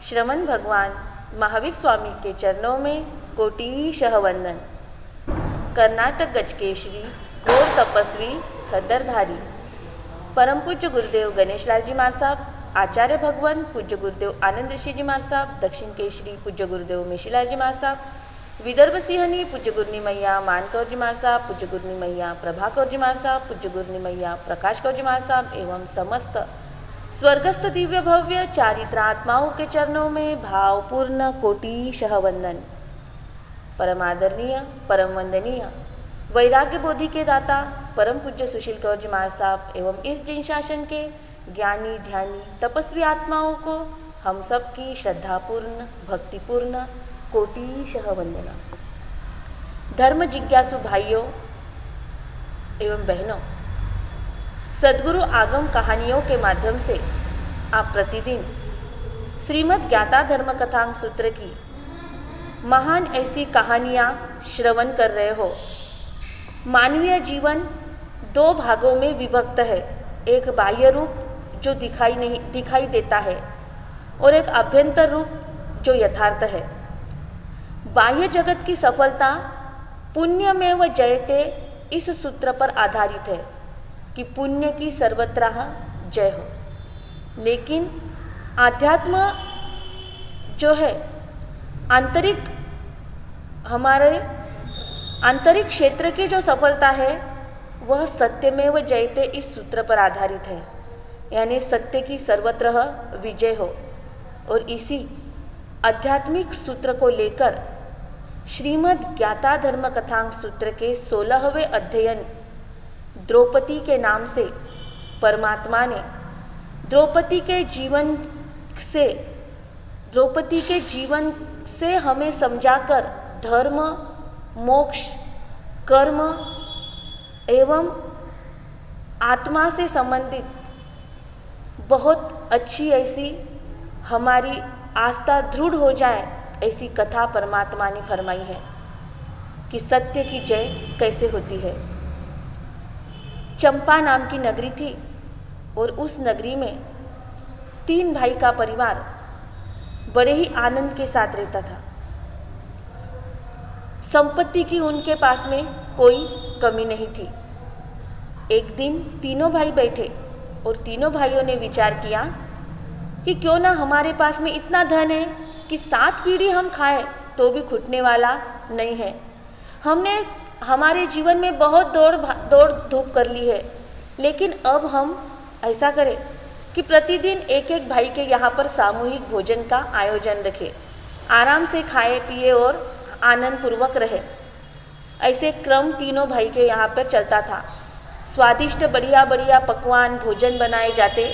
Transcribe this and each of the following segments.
श्रवण भगवान महावीर स्वामी के चरणों में कोटिशः वंदन। कर्नाटक गजकेशरी घोर तपस्वी खद्दरधारी परम पूज्य गुरुदेव गणेश लाल जी महाराज साहब, आचार्य भगवान पूज्य गुरुदेव आनंद ऋषि जी महाराज साहब, दक्षिण केशरी पूज्य गुरुदेव मिशीलाल जी महाराज साहब, विदर्भ सिंहनी पूज्य गुरनी मैया मानकौर जी महाराज साहब, पूज्य गुरनी मैया प्रभाकौर जी महाराज साहब, पूज्य गुरनी मैया प्रकाश कौर जी महाराज साहब एवं समस्त स्वर्गस्थ दिव्य भव्य चारित्र आत्माओं के चरणों में भावपूर्ण कोटिशः वंदन। परम आदरणीय परम वंदनीय वैराग्य बोधि के दाता परम पूज्य सुशील कौर जी महाराज साहब एवं इस जिन शासन के ज्ञानी ध्यानी तपस्वी आत्माओं को हम सब की श्रद्धापूर्ण भक्तिपूर्ण कोटिशः वंदना। धर्म जिज्ञासु भाइयों एवं बहनों, सद्गुरु आगम कहानियों के माध्यम से आप प्रतिदिन श्रीमद् ज्ञाता धर्म कथांग सूत्र की महान ऐसी कहानियाँ श्रवण कर रहे हो। मानवीय जीवन दो भागों में विभक्त है, एक बाह्य रूप जो दिखाई देता है और एक आभ्यंतर रूप जो यथार्थ है। बाह्य जगत की सफलता पुण्यमेव जयते इस सूत्र पर आधारित है कि पुण्य की सर्वत्र जय हो। लेकिन आध्यात्म जो है हमारे आंतरिक क्षेत्र की जो सफलता है वह सत्यमेव जयते इस सूत्र पर आधारित है, यानी सत्य की सर्वत्र विजय हो। और इसी आध्यात्मिक सूत्र को लेकर श्रीमद् ज्ञाता धर्म कथांग सूत्र के 16वें अध्ययन द्रौपदी के नाम से परमात्मा ने द्रौपदी के जीवन से हमें समझाकर धर्म मोक्ष कर्म एवं आत्मा से संबंधित बहुत अच्छी ऐसी हमारी आस्था दृढ़ हो जाए ऐसी कथा परमात्मा ने फरमाई है कि सत्य की जय कैसे होती है। चंपा नाम की नगरी थी और उस नगरी में 3 भाई का परिवार बड़े ही आनंद के साथ रहता था। संपत्ति की उनके पास में कोई कमी नहीं थी। एक दिन तीनों भाई बैठे और तीनों भाइयों ने विचार किया कि क्यों ना हमारे पास में इतना धन है कि 7 पीढ़ी हम खाएं तो भी घुटने वाला नहीं है। हमने हमारे जीवन में बहुत दौड़ धूप कर ली है, लेकिन अब हम ऐसा करें कि प्रतिदिन एक एक भाई के यहाँ पर सामूहिक भोजन का आयोजन रखें, आराम से खाए पिए और आनंद पूर्वक रहे। ऐसे क्रम तीनों भाई के यहाँ पर चलता था। स्वादिष्ट बढ़िया बढ़िया पकवान भोजन बनाए जाते।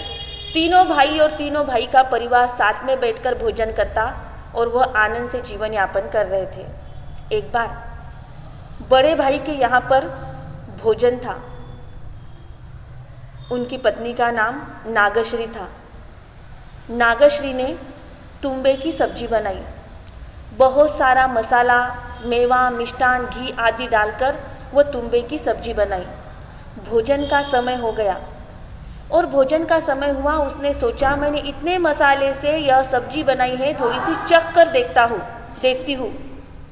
तीनों भाई और तीनों भाई का परिवार साथ में बैठकर भोजन करता और वह आनंद से जीवन यापन कर रहे थे। एक बार बड़े भाई के यहाँ पर भोजन था। उनकी पत्नी का नाम नागश्री था। नागश्री ने तुम्बे की सब्जी बनाई। बहुत सारा मसाला मेवा मिष्टान घी आदि डालकर वह तुम्बे की सब्जी बनाई। भोजन का समय हो गया और भोजन का समय हुआ। उसने सोचा मैंने इतने मसाले से यह सब्जी बनाई है, थोड़ी सी चख कर देखती हूँ।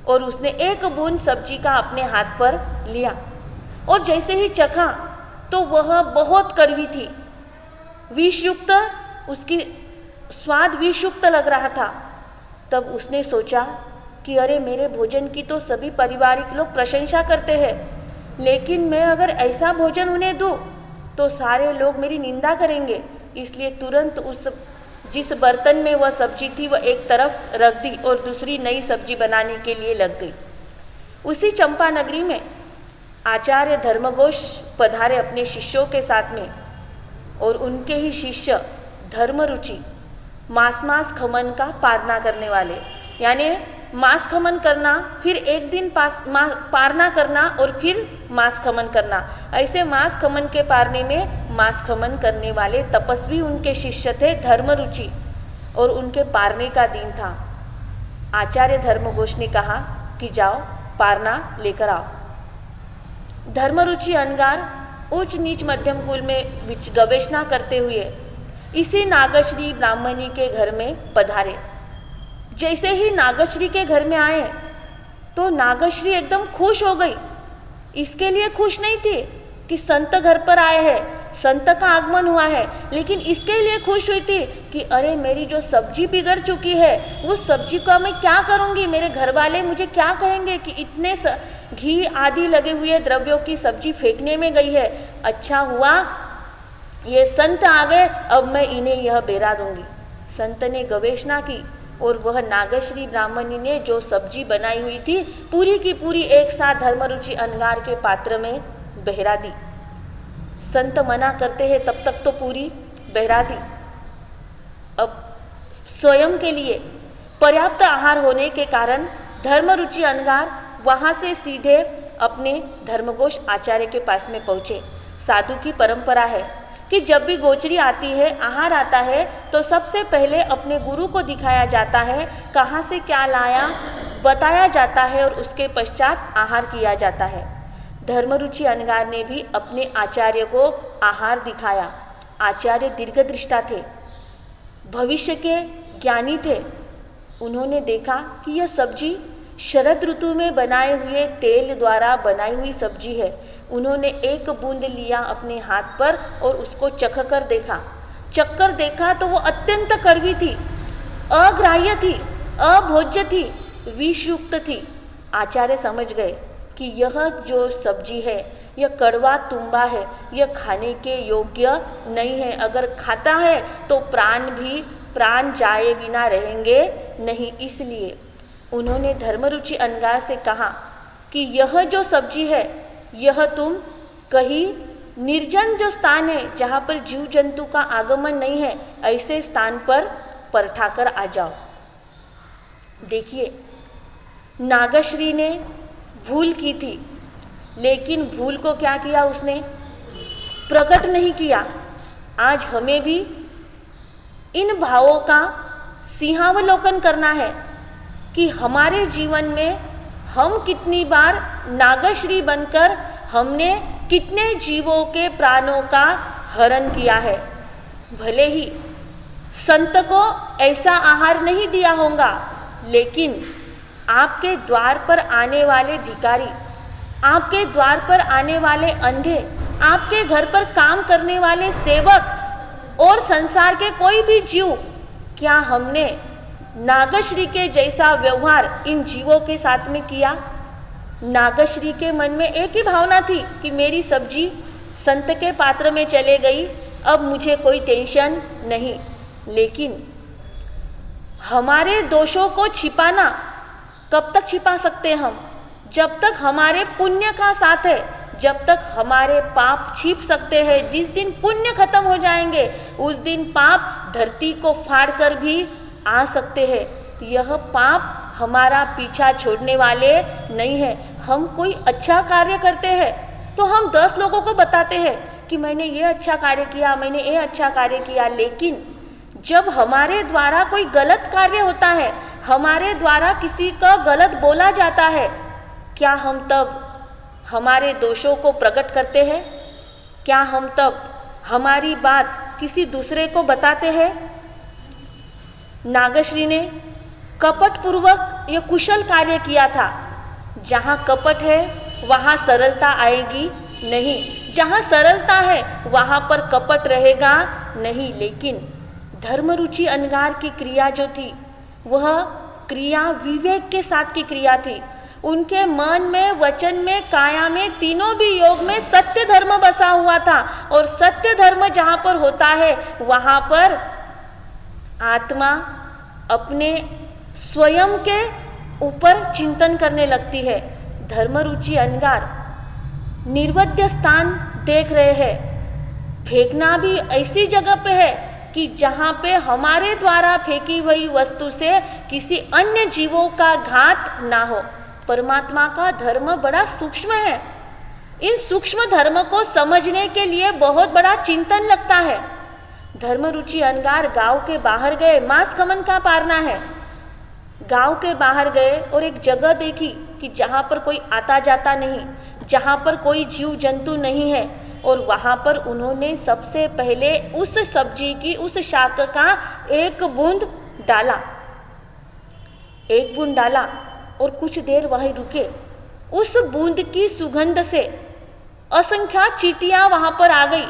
और उसने एक बूंद सब्जी का अपने हाथ पर लिया और जैसे ही चखा तो वह बहुत कड़वी थी, विषयुक्त, उसकी स्वाद विषयुक्त लग रहा था। तब उसने सोचा कि अरे मेरे भोजन की तो सभी पारिवारिक लोग प्रशंसा करते हैं, लेकिन मैं अगर ऐसा भोजन उन्हें दूँ तो सारे लोग मेरी निंदा करेंगे। इसलिए तुरंत जिस बर्तन में वह सब्जी थी वह एक तरफ रख दी और दूसरी नई सब्जी बनाने के लिए लग गई। उसी चंपा नगरी में आचार्य धर्मघोष पधारे अपने शिष्यों के साथ में, और उनके ही शिष्य धर्मरुचि मांस खमन का पारना करने वाले, यानी मांस खमन करना, फिर एक दिन पारना करना और फिर मांस खमन करना। ऐसे मांस खमन के पारने में मांस खमन करने वाले तपस्वी उनके शिष्य थे धर्मरुचि, और उनके पारने का दिन था। आचार्य धर्मघोष ने कहा कि जाओ पारना लेकर आओ। धर्मरुचि अनगार उच्च नीच मध्यम कुल में गवेषणा करते हुए इसी नागश्री ब्राह्मणी के घर में पधारे। जैसे ही नागश्री के घर में आए तो नागश्री एकदम खुश हो गई। इसके लिए खुश नहीं थी कि संत घर पर आए हैं, संत का आगमन हुआ है, लेकिन इसके लिए खुश हुई थी कि अरे मेरी जो सब्जी बिगड़ चुकी है वो सब्जी का मैं क्या करूँगी, मेरे घर वाले मुझे क्या कहेंगे कि इतने घी आदि लगे हुए द्रव्यों की सब्जी फेंकने में गई है। अच्छा हुआ ये संत आ गए, अब मैं इन्हें यह बेरा दूंगी। संत ने गवेषणा की और वह नागश्री ब्राह्मणी ने जो सब्जी बनाई हुई थी पूरी की पूरी एक साथ धर्मरुचि अंगार के पात्र में बहरा दी। संत मना करते हैं तब तक तो पूरी बहरा दी। अब स्वयं के लिए पर्याप्त आहार होने के कारण धर्मरुचि अंगार वहाँ से सीधे अपने धर्मघोष आचार्य के पास में पहुँचे। साधु की परंपरा है कि जब भी गोचरी आती है, आहार आता है, तो सबसे पहले अपने गुरु को दिखाया जाता है, कहाँ से क्या लाया बताया जाता है और उसके पश्चात आहार किया जाता है। धर्मरुचि अंगार ने भी अपने आचार्य को आहार दिखाया। आचार्य दीर्घदृष्टा थे, भविष्य के ज्ञानी थे। उन्होंने देखा कि यह सब्जी शरद ऋतु में बनाए हुए तेल द्वारा बनाई हुई सब्जी है। उन्होंने एक बूंद लिया अपने हाथ पर और उसको चख कर देखा तो वो अत्यंत कड़वी थी, अग्राह्य थी, अभोज्य थी, विषयुक्त थी। आचार्य समझ गए कि यह जो सब्जी है यह कड़वा तुम्बा है, यह खाने के योग्य नहीं है। अगर खाता है तो प्राण जाए बिना रहेंगे नहीं। इसलिए उन्होंने धर्मरुचि अंगार से कहा कि यह जो सब्जी है यह तुम कहीं निर्जन जो स्थान है जहाँ पर जीव जंतु का आगमन नहीं है, ऐसे स्थान पर परठाकर आ जाओ। देखिए, नागश्री ने भूल की थी, लेकिन भूल को क्या किया उसने, प्रकट नहीं किया। आज हमें भी इन भावों का सिंहावलोकन करना है कि हमारे जीवन में हम कितनी बार नागश्री बनकर हमने कितने जीवों के प्राणों का हरण किया है। भले ही संत को ऐसा आहार नहीं दिया होगा, लेकिन आपके द्वार पर आने वाले भिखारी, आपके द्वार पर आने वाले अंधे, आपके घर पर काम करने वाले सेवक और संसार के कोई भी जीव, क्या हमने नागश्री के जैसा व्यवहार इन जीवों के साथ में किया? नागश्री के मन में एक ही भावना थी कि मेरी सब्जी संत के पात्र में चले गई, अब मुझे कोई टेंशन नहीं। लेकिन हमारे दोषों को छिपाना कब तक छिपा सकते हम? जब तक हमारे पुण्य का साथ है, जब तक हमारे पाप छिप सकते हैं। जिस दिन पुण्य खत्म हो जाएंगे उस दिन पाप धरती को फाड़ कर भी आ सकते हैं। यह पाप हमारा पीछा छोड़ने वाले नहीं है। हम कोई अच्छा कार्य करते हैं तो हम 10 लोगों को बताते हैं कि मैंने ये अच्छा कार्य किया, मैंने ये अच्छा कार्य किया। लेकिन जब हमारे द्वारा कोई गलत कार्य होता है, हमारे द्वारा किसी का गलत बोला जाता है, क्या हम तब हमारे दोषों को प्रकट करते हैं? क्या हम तब हमारी बात किसी दूसरे को बताते हैं? नागश्री ने कपटपूर्वक यह कुशल कार्य किया था। जहाँ कपट है वहाँ सरलता आएगी नहीं, जहाँ सरलता है वहाँ पर कपट रहेगा नहीं। लेकिन धर्मरुचि अंगार की क्रिया जो थी वह क्रिया विवेक के साथ की क्रिया थी। उनके मन में, वचन में, काया में, तीनों भी योग में सत्य धर्म बसा हुआ था। और सत्य धर्म जहाँ पर होता है वहाँ पर आत्मा अपने स्वयं के ऊपर चिंतन करने लगती है। धर्मरुचि अंगार निर्वद्य स्थान देख रहे हैं। फेंकना भी ऐसी जगह पे है कि जहाँ पे हमारे द्वारा फेंकी हुई वस्तु से किसी अन्य जीवों का घात ना हो। परमात्मा का धर्म बड़ा सूक्ष्म है। इन सूक्ष्म धर्म को समझने के लिए बहुत बड़ा चिंतन लगता है। धर्मरुचि अंगार गांव के बाहर गए, मांस खमन का पारना है। गांव के बाहर गए और एक जगह देखी कि जहाँ पर कोई आता जाता नहीं, जहाँ पर कोई जीव जंतु नहीं है, और वहाँ पर उन्होंने सबसे पहले उस सब्जी की, उस शाक का एक बूंद डाला। एक बूंद डाला और कुछ देर वहीं रुके। उस बूंद की सुगंध से असंख्य चींटियां वहां पर आ गई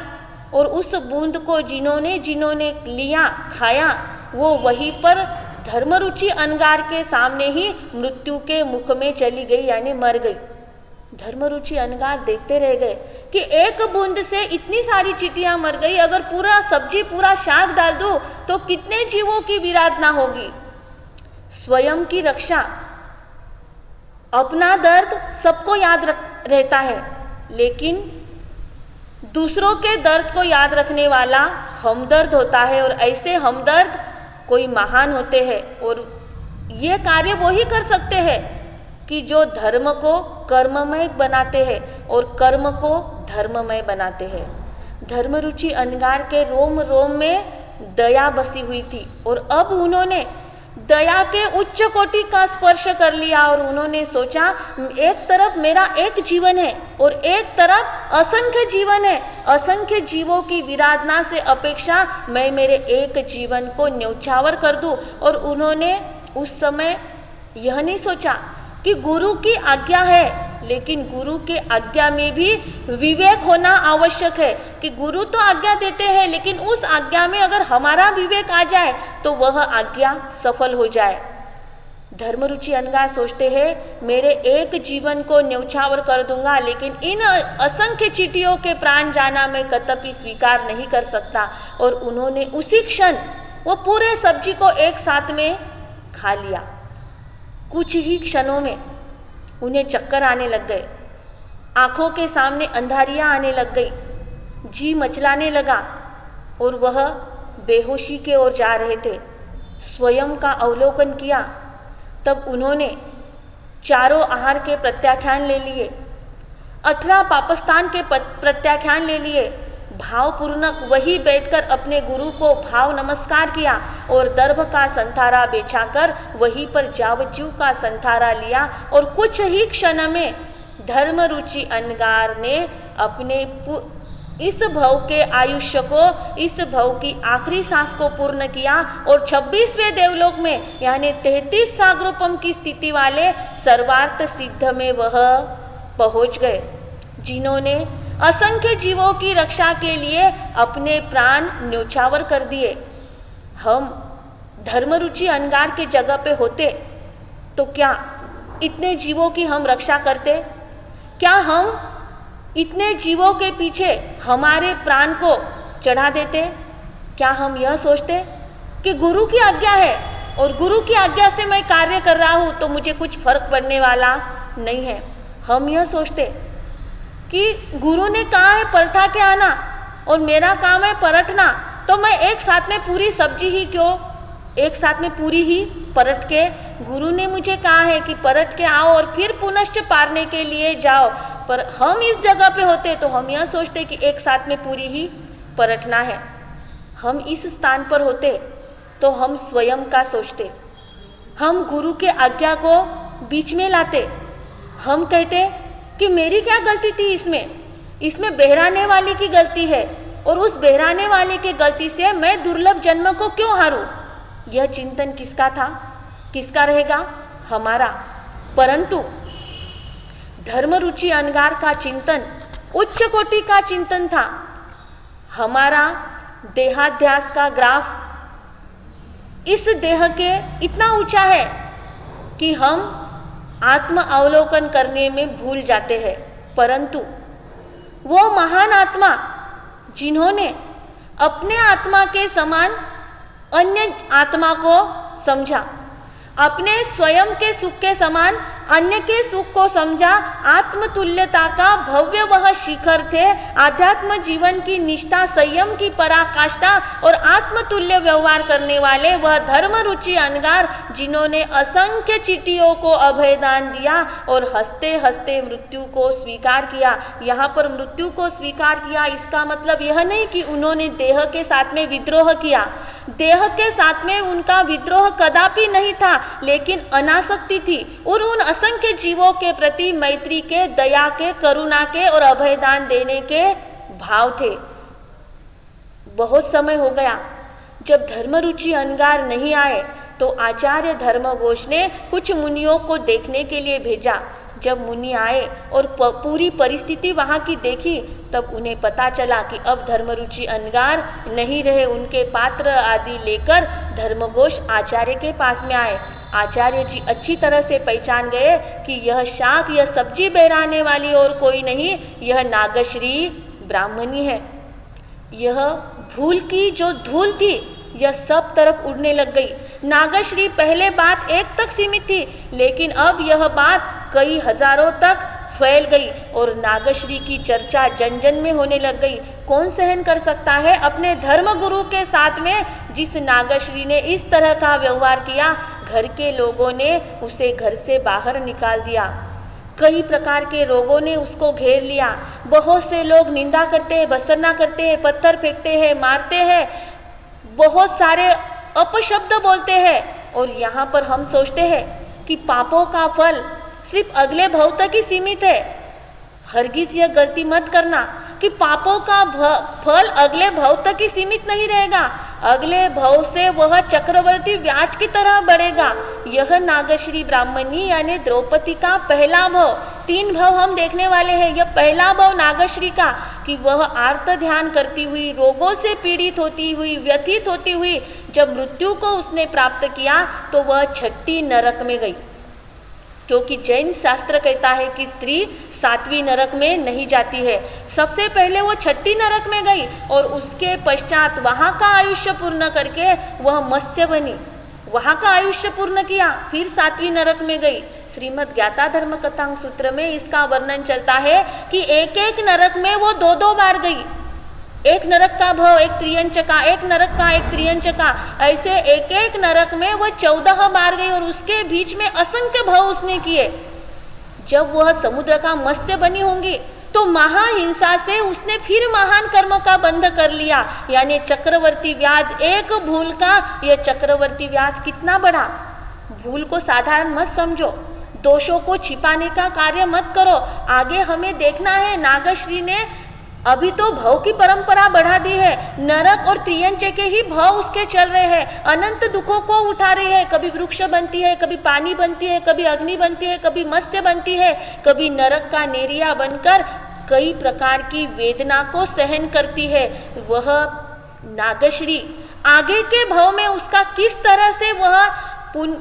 और उस बूंद को जिन्होंने जिन्होंने लिया, खाया, वो वहीं पर धर्मरुचि अंगार के सामने ही मृत्यु के मुख में चली गई, यानी मर गई। धर्मरुचि अंगार देखते रह गए कि एक बूंद से इतनी सारी चींटियां मर गई, अगर पूरा सब्जी, पूरा शाक डाल दो तो कितने जीवों की विराधना होगी। स्वयं की रक्षा, अपना दर्द सबको याद रहता है, लेकिन दूसरों के दर्द को याद रखने वाला हमदर्द होता है। और ऐसे हमदर्द कोई महान होते हैं और ये कार्य वो ही कर सकते हैं कि जो धर्म को कर्ममय बनाते हैं और कर्म को धर्ममय बनाते हैं। धर्मरुचि अंगार के रोम रोम में दया बसी हुई थी और अब उन्होंने दया के उच्च कोटि का स्पर्श कर लिया और उन्होंने सोचा, एक तरफ मेरा एक जीवन है और एक तरफ असंख्य जीवन है। असंख्य जीवों की विराधना से अपेक्षा मैं मेरे एक जीवन को न्यौछावर कर दूं। और उन्होंने उस समय यह नहीं सोचा कि गुरु की आज्ञा है, लेकिन गुरु के आज्ञा में भी विवेक होना आवश्यक है कि गुरु तो आज्ञा देते हैं, लेकिन उस आज्ञा में अगर हमारा विवेक आ जाए तो वह आज्ञा सफल हो जाए। धर्मरुचि अंगार सोचते हैं, मेरे एक जीवन को न्यौछावर कर दूंगा, लेकिन इन असंख्य चींटियों के प्राण जाना मैं कतपि स्वीकार नहीं कर सकता। और उन्होंने उसी क्षण वो पूरे सब्जी को एक साथ में खा लिया। कुछ ही क्षणों में उन्हें चक्कर आने लग गए, आंखों के सामने अंधारियां आने लग गई, जी मचलाने लगा और वह बेहोशी के ओर जा रहे थे। स्वयं का अवलोकन किया, तब उन्होंने चारों आहार के प्रत्याख्यान ले लिए, 18 पापस्थान के प्रत्याख्यान ले लिए, भावपूर्वक वही बैठकर अपने गुरु को भाव नमस्कार किया और दर्भ का संथारा बिछाकर वहीं पर जावज्जू का संथारा लिया। और कुछ ही क्षण में धर्मरुचि अंगार ने अपने इस भव के आयुष्य को, इस भव की आखिरी सांस को पूर्ण किया और 26वें देवलोक में यानी 33 सागरोपम की स्थिति वाले सर्वार्थ सिद्ध में वह पहुंच गए, जिन्होंने असंख्य जीवों की रक्षा के लिए अपने प्राण न्यौछावर कर दिए। हम धर्मरुचि अंगार के जगह पे होते तो क्या इतने जीवों की हम रक्षा करते? क्या हम इतने जीवों के पीछे हमारे प्राण को चढ़ा देते? क्या हम यह सोचते कि गुरु की आज्ञा है और गुरु की आज्ञा से मैं कार्य कर रहा हूँ तो मुझे कुछ फर्क पड़ने वाला नहीं है? हम यह सोचते कि गुरु ने कहा है पलटा के आना और मेरा काम है पलटना, तो मैं एक साथ में पूरी सब्जी ही क्यों, एक साथ में पूरी ही पलट के, गुरु ने मुझे कहा है कि पलट के आओ और फिर पुनश्च पारने के लिए जाओ। पर हम इस जगह पे होते तो हम यह सोचते कि एक साथ में पूरी ही पलटना है। हम इस स्थान पर होते तो हम स्वयं का सोचते, हम गुरु के आज्ञा को बीच में लाते, हम कहते कि मेरी क्या गलती थी इसमें बहराने वाले की गलती है और उस बहराने वाले की गलती से मैं दुर्लभ जन्म को क्यों हारूं? यह चिंतन किसका था, किसका रहेगा? हमारा। परंतु धर्मरुचि अंगार का चिंतन उच्च कोटि का चिंतन था। हमारा देहाध्यास का ग्राफ इस देह के इतना ऊंचा है कि हम आत्म अवलोकन करने में भूल जाते हैं। परंतु वो महान आत्मा जिन्होंने अपने आत्मा के समान अन्य आत्मा को समझा, अपने स्वयं के सुख के समान अन्य के सुख को समझा, आत्मतुल्यता का भव्य वह शिखर थे, आध्यात्म जीवन की निष्ठा, संयम की पराकाष्ठा और आत्मतुल्य व्यवहार करने वाले वह धर्मरुचि अंगार, जिन्होंने असंख्य चींटियों को अभयदान दिया और हंसते हंसते मृत्यु को स्वीकार किया। यहाँ पर मृत्यु को स्वीकार किया इसका मतलब यह नहीं कि उन्होंने देह के साथ में विद्रोह किया, देह के साथ में उनका विद्रोह कदापि नहीं था, लेकिन अनासक्ति थी और उन असंख्य जीवों के प्रति मैत्री के, दया के, करुणा के और अभयदान देने के भाव थे। बहुत समय हो गया जब धर्मरुचि अंगार नहीं आए, तो आचार्य धर्मघोष ने कुछ मुनियों को देखने के लिए भेजा। जब मुनि आए और पूरी परिस्थिति वहाँ की देखी, तब उन्हें पता चला कि अब धर्मरुचि अंगार नहीं रहे। उनके पात्र आदि लेकर धर्मघोष आचार्य के पास में आए। आचार्य जी अच्छी तरह से पहचान गए कि यह शाक, यह सब्जी बहराने वाली और कोई नहीं, यह नागश्री ब्राह्मणी है। यह भूल की जो धूल थी, यह सब तरफ उड़ने लग गई। नागश्री पहले बात एक तक सीमित थी, लेकिन अब यह बात कई हजारों तक फैल गई और नागश्री की चर्चा जन जन में होने लग गई। कौन सहन कर सकता है अपने धर्म गुरु के साथ में जिस नागश्री ने इस तरह का व्यवहार किया। घर के लोगों ने उसे घर से बाहर निकाल दिया। कई प्रकार के रोगों ने उसको घेर लिया। बहुत से लोग निंदा करते हैं, भर्त्सना करते हैं, पत्थर फेंकते हैं, मारते हैं, बहुत सारे अपशब्द बोलते हैं। और यहाँ पर हम सोचते हैं कि पापों का फल सिर्फ अगले भव तक ही सीमित है। हरगिज यह गलती मत करना कि पापों का फल अगले भव तक ही सीमित नहीं रहेगा। अगले भव से वह चक्रवर्ती व्याज की तरह बढ़ेगा। यह नागश्री ब्राह्मणी यानी द्रौपदी का पहला भव। 3 भव हम देखने वाले हैं। यह पहला भव नागश्री का कि वह आर्त ध्यान करती हुई, रोगों से पीड़ित होती हुई, व्यथित होती हुई जब मृत्यु को उसने प्राप्त किया तो वह 6ठी नरक में गई। क्योंकि जैन शास्त्र कहता है कि स्त्री 7वीं नरक में नहीं जाती है। सबसे पहले वो 6ठी नरक में गई और उसके पश्चात वहाँ का आयुष्य पूर्ण करके वह मत्स्य बनी, वहाँ का आयुष्य पूर्ण किया, फिर 7वीं नरक में गई। श्रीमद् ज्ञाता धर्म कथांग सूत्र में इसका वर्णन चलता है कि एक एक नरक में वो 2-2 बार गई। एक नरक का भव एक त्रियंचका, एक नरक का एक त्रियंचका, ऐसे एक एक नरक में वह 14 बार गई और उसके बीच में असंख्य भव उसने किए। जब वह समुद्र का मत्स्य बनी होंगी तो महाहिंसा से उसने फिर महान कर्म का बंध कर लिया, यानी चक्रवर्ती व्याज। एक भूल का यह चक्रवर्ती व्याज कितना बड़ा। भूल को साधारण मत समझो, दोषों को छिपाने का कार्य मत करो। आगे हमें देखना है, नागश्री ने अभी तो भव की परंपरा बढ़ा दी है। नरक और त्रियंचे के ही भव उसके चल रहे हैं। अनंत दुखों को उठा रही है। कभी वृक्ष बनती है, कभी पानी बनती है, कभी अग्नि बनती है, कभी मत्स्य बनती है, कभी नरक का नेरिया बनकर कई प्रकार की वेदना को सहन करती है। वह नागश्री आगे के भव में उसका किस तरह से वह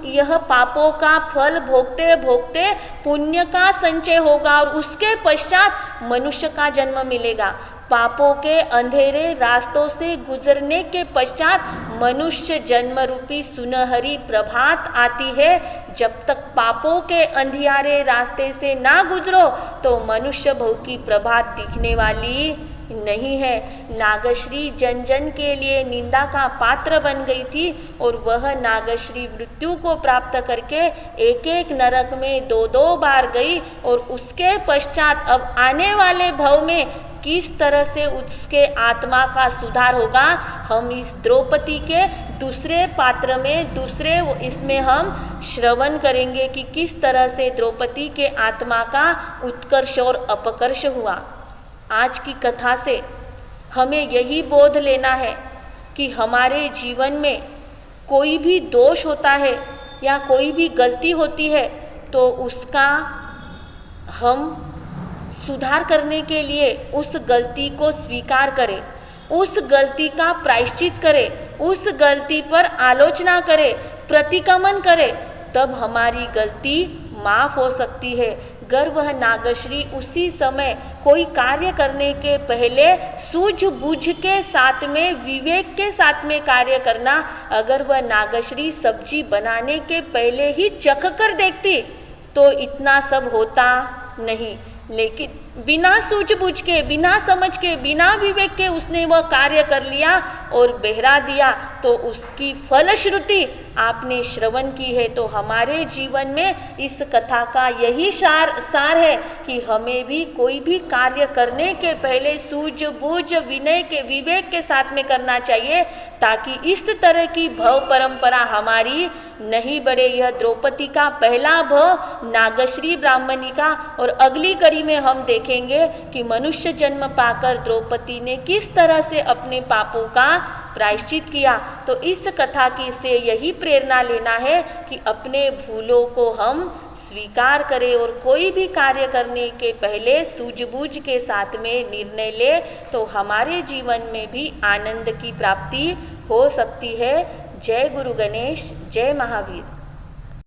यह पापों का फल भोगते भोगते पुण्य का संचय होगा और उसके पश्चात मनुष्य का जन्म मिलेगा। पापों के अंधेरे रास्तों से गुजरने के पश्चात मनुष्य जन्म रूपी सुनहरी प्रभात आती है। जब तक पापों के अंधियारे रास्ते से ना गुजरो तो मनुष्य भव की प्रभात दिखने वाली नहीं है। नागश्री जन जन के लिए निंदा का पात्र बन गई थी और वह नागश्री मृत्यु को प्राप्त करके एक एक नरक में 2-2 बार गई और उसके पश्चात अब आने वाले भव में किस तरह से उसके आत्मा का सुधार होगा, हम इस द्रौपदी के दूसरे पात्र में इसमें हम श्रवण करेंगे कि किस तरह से द्रौपदी के आत्मा का उत्कर्ष और अपकर्ष हुआ। आज की कथा से हमें यही बोध लेना है कि हमारे जीवन में कोई भी दोष होता है या कोई भी गलती होती है तो उसका हम सुधार करने के लिए उस गलती को स्वीकार करें, उस गलती का प्रायश्चित करें, उस गलती पर आलोचना करें, प्रतिक्रमण करें, तब हमारी गलती माफ़ हो सकती है। अगर वह नागश्री उसी समय कोई कार्य करने के पहले सूझबूझ के साथ में, विवेक के साथ में कार्य करना, अगर वह नागश्री सब्जी बनाने के पहले ही चख कर देखती तो इतना सब होता नहीं। लेकिन बिना सूझबूझ के, बिना समझ के, बिना विवेक के उसने वह कार्य कर लिया और बहरा दिया, तो उसकी फलश्रुति आपने श्रवण की है। तो हमारे जीवन में इस कथा का यही सार है कि हमें भी कोई भी कार्य करने के पहले सूझबूझ, विनय के, विवेक के साथ में करना चाहिए, ताकि इस तरह की भव परंपरा हमारी नहीं बढ़े। यह द्रौपदी का पहला भव नागश्री ब्राह्मणी का, और अगली कड़ी में हम देखेंगे कि मनुष्य जन्म पाकर द्रौपदी ने किस तरह से अपने पापों का प्रायश्चित किया। तो इस कथा की से यही प्रेरणा लेना है कि अपने भूलों को हम स्वीकार करें और कोई भी कार्य करने के पहले सूझबूझ के साथ में निर्णय ले, तो हमारे जीवन में भी आनंद की प्राप्ति हो सकती है। जय गुरु गणेश, जय महावीर।